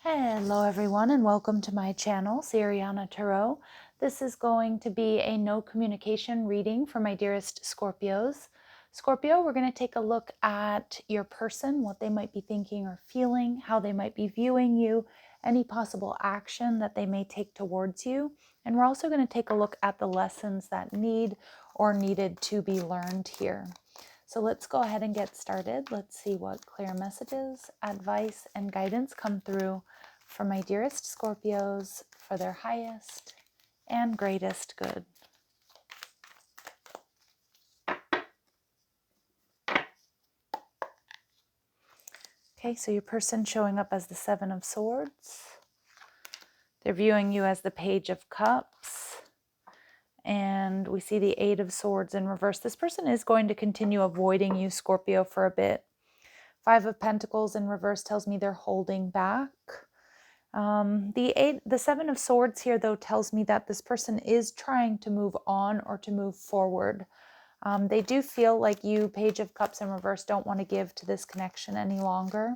Hello everyone and welcome to my channel, Siriana Tarot. This is going to be a no communication reading for my dearest Scorpios. Scorpio, we're going to take a look at your person, what they might be thinking or feeling, how they might be viewing you, any possible action that they may take towards you. And we're also going to take a look at the lessons that need or needed to be learned here. So let's go ahead and get started. Let's see what clear messages, advice, and guidance come through for my dearest Scorpios for their highest and greatest good. Okay, so your person showing up as the Seven of Swords. They're viewing you as the Page of Cups. And we see the Eight of Swords in reverse. This person is going to continue avoiding you, Scorpio, for a bit. Five of Pentacles in reverse tells me they're holding back. The Seven of Swords here, though, tells me that this person is trying to move on or to move forward. They do feel like you, Page of Cups in reverse, don't want to give to this connection any longer.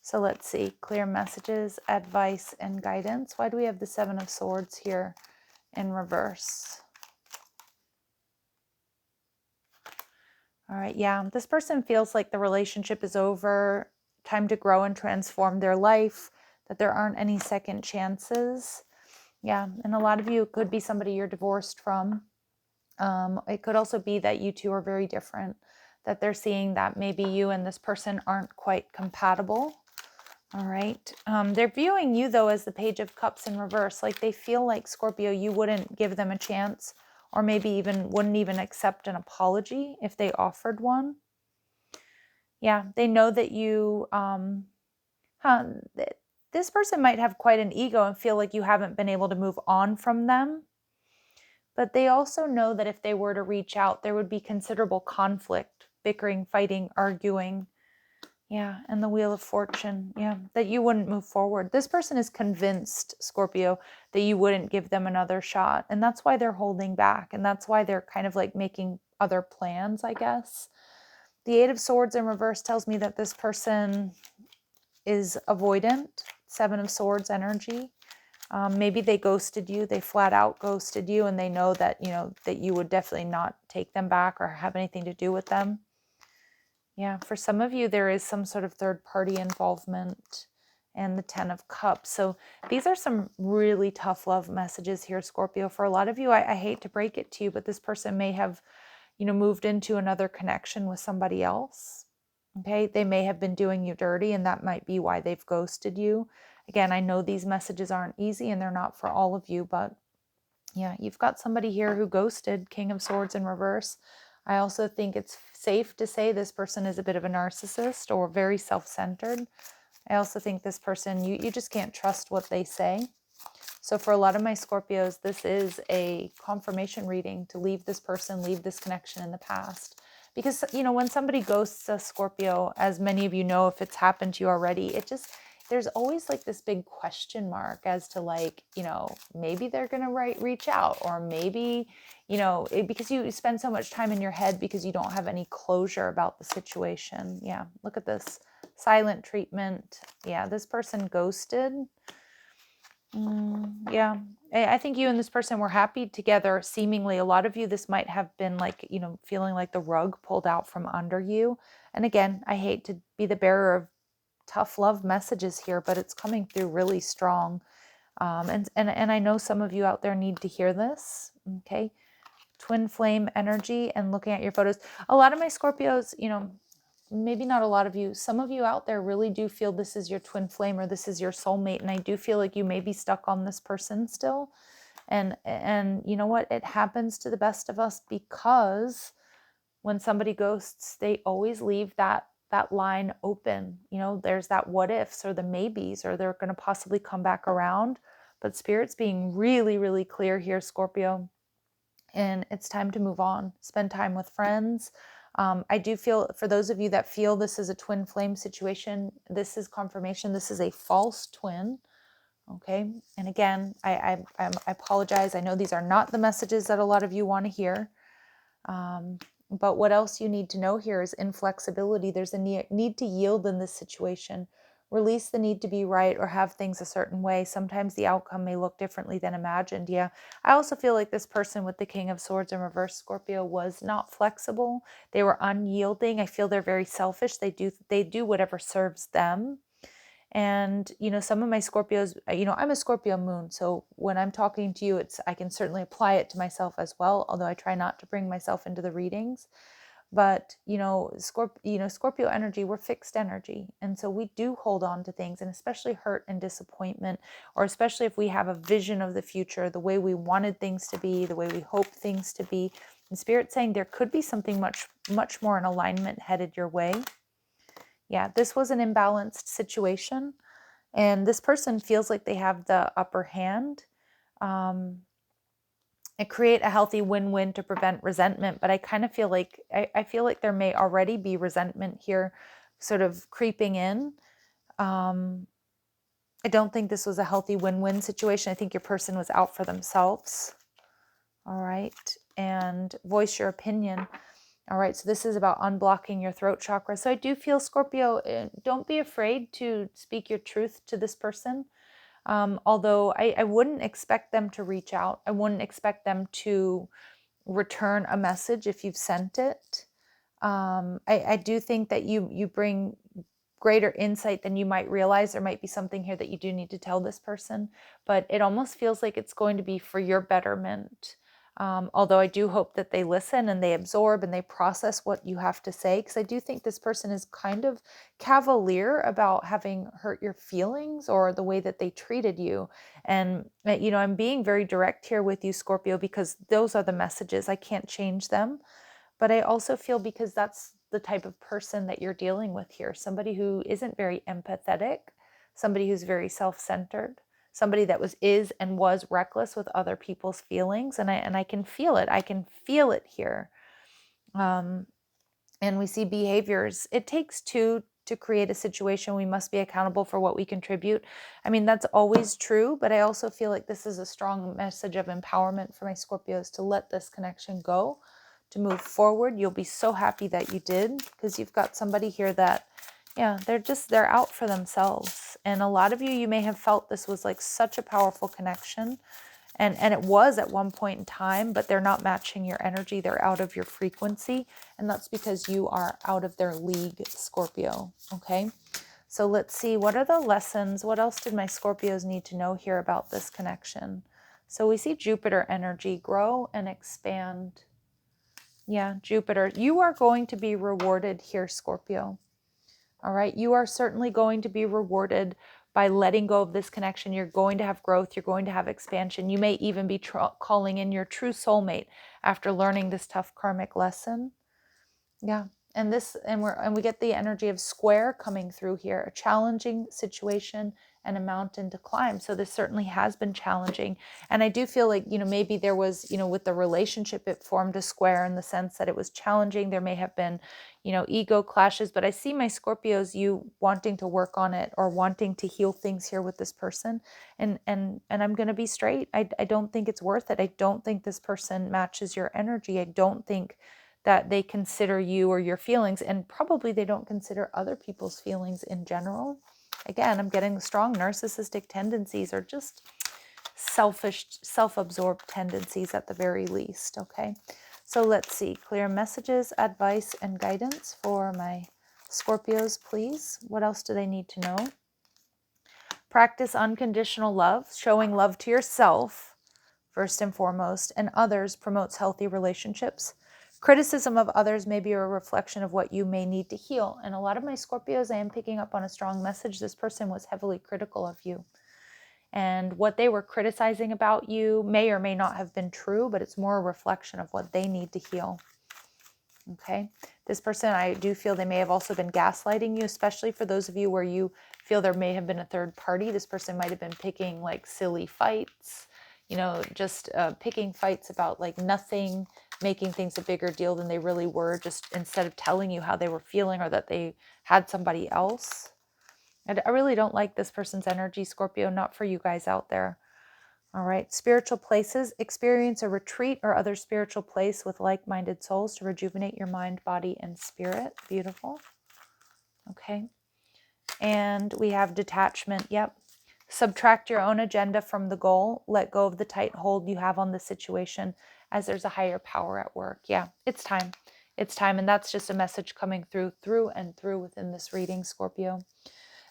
So let's see, clear messages, advice, and guidance. Why do we have the Seven of Swords here in reverse? All right, yeah, this person feels like the relationship is over, time to grow and transform their life, that there aren't any second chances. Yeah, and a lot of you, it could be somebody you're divorced from. It could also be that you two are very different, that they're seeing that maybe you and this person aren't quite compatible. All right. They're viewing you, though, as the Page of Cups in reverse. Like they feel like, Scorpio, you wouldn't give them a chance, or maybe even wouldn't even accept an apology if they offered one. Yeah, they know that you, this person might have quite an ego and feel like you haven't been able to move on from them. But they also know that if they were to reach out, there would be considerable conflict, bickering, fighting, arguing. Yeah, and the Wheel of Fortune. Yeah, that you wouldn't move forward. This person is convinced, Scorpio, that you wouldn't give them another shot. And that's why they're holding back. And that's why they're kind of like making other plans, I guess. The Eight of Swords in reverse tells me that this person is avoidant. Seven of Swords energy. Maybe they ghosted you. They flat out ghosted you, and they know that, that you would definitely not take them back or have anything to do with them. Yeah, for some of you, there is some sort of third party involvement, and the Ten of Cups. So these are some really tough love messages here, Scorpio. For a lot of you, I hate to break it to you, but this person may have, moved into another connection with somebody else. Okay, they may have been doing you dirty, and that might be why they've ghosted you. Again, I know these messages aren't easy and they're not for all of you, but yeah, you've got somebody here who ghosted, King of Swords in reverse. I also think it's safe to say this person is a bit of a narcissist or very self-centered. I also think this person, you just can't trust what they say. So for a lot of my Scorpios, this is a confirmation reading to leave this person, leave this connection in the past. Because, when somebody ghosts a Scorpio, as many of you know, if it's happened to you already, there's always like this big question mark as to like, maybe they're going to reach out, or maybe, because you spend so much time in your head because you don't have any closure about the situation. Yeah, look at this. Silent treatment. Yeah, this person ghosted. Yeah, I think you and this person were happy together. Seemingly, a lot of you, this might have been like, feeling like the rug pulled out from under you. And again, I hate to be the bearer of tough love messages here, but it's coming through really strong. And I know some of you out there need to hear this. Okay. Twin flame energy and looking at your photos. A lot of my Scorpios, maybe not a lot of you, some of you out there really do feel this is your twin flame or this is your soulmate. And I do feel like you may be stuck on this person still. And you know what? It happens to the best of us, because when somebody ghosts, they always leave that line open. There's that what ifs or the maybes, or they're going to possibly come back around. But Spirit's being really, really clear here, Scorpio. And it's time to move on. Spend time with friends. I do feel, for those of you that feel this is a twin flame situation, this is confirmation. This is a false twin. Okay. And again, I apologize. I know these are not the messages that a lot of you want to hear. But what else you need to know here is inflexibility. There's a need to yield in this situation. Release the need to be right or have things a certain way. Sometimes the outcome may look differently than imagined. Yeah. I also feel like this person with the King of Swords in reverse, Scorpio, was not flexible. They were unyielding. I feel they're very selfish. They do whatever serves them. And, some of my Scorpios, I'm a Scorpio moon. So when I'm talking to you, I can certainly apply it to myself as well, although I try not to bring myself into the readings. But, Scorpio energy, we're fixed energy. And so we do hold on to things, and especially hurt and disappointment, or especially if we have a vision of the future, the way we wanted things to be, the way we hope things to be. And Spirit's saying there could be something much, much more in alignment headed your way. Yeah, this was an imbalanced situation, and this person feels like they have the upper hand. And create a healthy win-win to prevent resentment. But I kind of feel like I feel like there may already be resentment here, sort of creeping in. I don't think this was a healthy win-win situation. I think your person was out for themselves. All right, and voice your opinion. All right, so this is about unblocking your throat chakra. So I do feel, Scorpio, don't be afraid to speak your truth to this person. Although I wouldn't expect them to reach out. I wouldn't expect them to return a message if you've sent it. I do think that you bring greater insight than you might realize. There might be something here that you do need to tell this person, but it almost feels like it's going to be for your betterment. Although I do hope that they listen and they absorb and they process what you have to say, because I do think this person is kind of cavalier about having hurt your feelings or the way that they treated you. And, I'm being very direct here with you, Scorpio, because those are the messages. I can't change them. But I also feel, because that's the type of person that you're dealing with here, somebody who isn't very empathetic, somebody who's very self-centered, somebody that is and was reckless with other people's feelings. And I can feel it. I can feel it here. And we see behaviors. It takes two to create a situation. We must be accountable for what we contribute. I mean, that's always true, but I also feel like this is a strong message of empowerment for my Scorpios to let this connection go, to move forward. You'll be so happy that you did, because you've got somebody here that, yeah, they're out for themselves. And a lot of you may have felt this was like such a powerful connection. And it was at one point in time, but they're not matching your energy. They're out of your frequency. And that's because you are out of their league, Scorpio. Okay. So let's see, what are the lessons? What else did my Scorpios need to know here about this connection? So we see Jupiter energy, grow and expand. Yeah, Jupiter, you are going to be rewarded here, Scorpio. All right. You are certainly going to be rewarded by letting go of this connection. You're going to have growth. You're going to have expansion. You may even be calling in your true soulmate after learning this tough karmic lesson. Yeah. And we get the energy of square coming through here, a challenging situation and a mountain to climb. So this certainly has been challenging. And I do feel like, maybe there was, with the relationship, it formed a square in the sense that it was challenging. There may have been, ego clashes, but I see my Scorpios, you wanting to work on it or wanting to heal things here with this person. And I'm going to be straight. I don't think it's worth it. I don't think this person matches your energy. I don't think that they consider you or your feelings, and probably they don't consider other people's feelings in general. Again, I'm getting strong narcissistic tendencies, or just selfish, self-absorbed tendencies at the very least. Okay, so let's see, clear messages, advice, and guidance for my Scorpios, please. What else do they need to know? Practice unconditional love. Showing love to yourself first and foremost, and others promotes healthy relationships. Criticism of others may be a reflection of what you may need to heal. And a lot of my Scorpios, I am picking up on a strong message. This person was heavily critical of you. And what they were criticizing about you may or may not have been true, but it's more a reflection of what they need to heal. Okay. This person, I do feel they may have also been gaslighting you, especially for those of you where you feel there may have been a third party. This person might have been picking like silly fights, just picking fights about like nothing, making things a bigger deal than they really were, just instead of telling you how they were feeling or that they had somebody else. And I really don't like this person's energy, Scorpio, not for you guys out there. All right, spiritual places. Experience a retreat or other spiritual place with like-minded souls to rejuvenate your mind, body, and spirit. Beautiful. Okay. And we have detachment. Yep. Subtract your own agenda from the goal. Let go of the tight hold you have on the situation as there's a higher power at work. Yeah, it's time. It's time. And that's just a message coming through and through within this reading, Scorpio.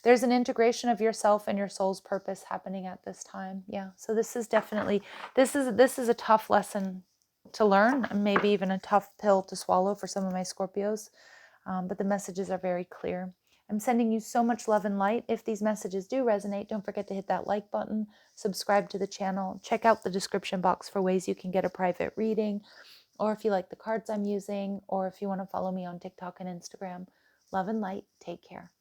There's an integration of yourself and your soul's purpose happening at this time. Yeah. So this is definitely, this is a tough lesson to learn, and maybe even a tough pill to swallow for some of my Scorpios. But the messages are very clear. I'm sending you so much love and light. If these messages do resonate, don't forget to hit that like button, subscribe to the channel, check out the description box for ways you can get a private reading, or if you like the cards I'm using, or if you want to follow me on TikTok and Instagram. Love and light. Take care.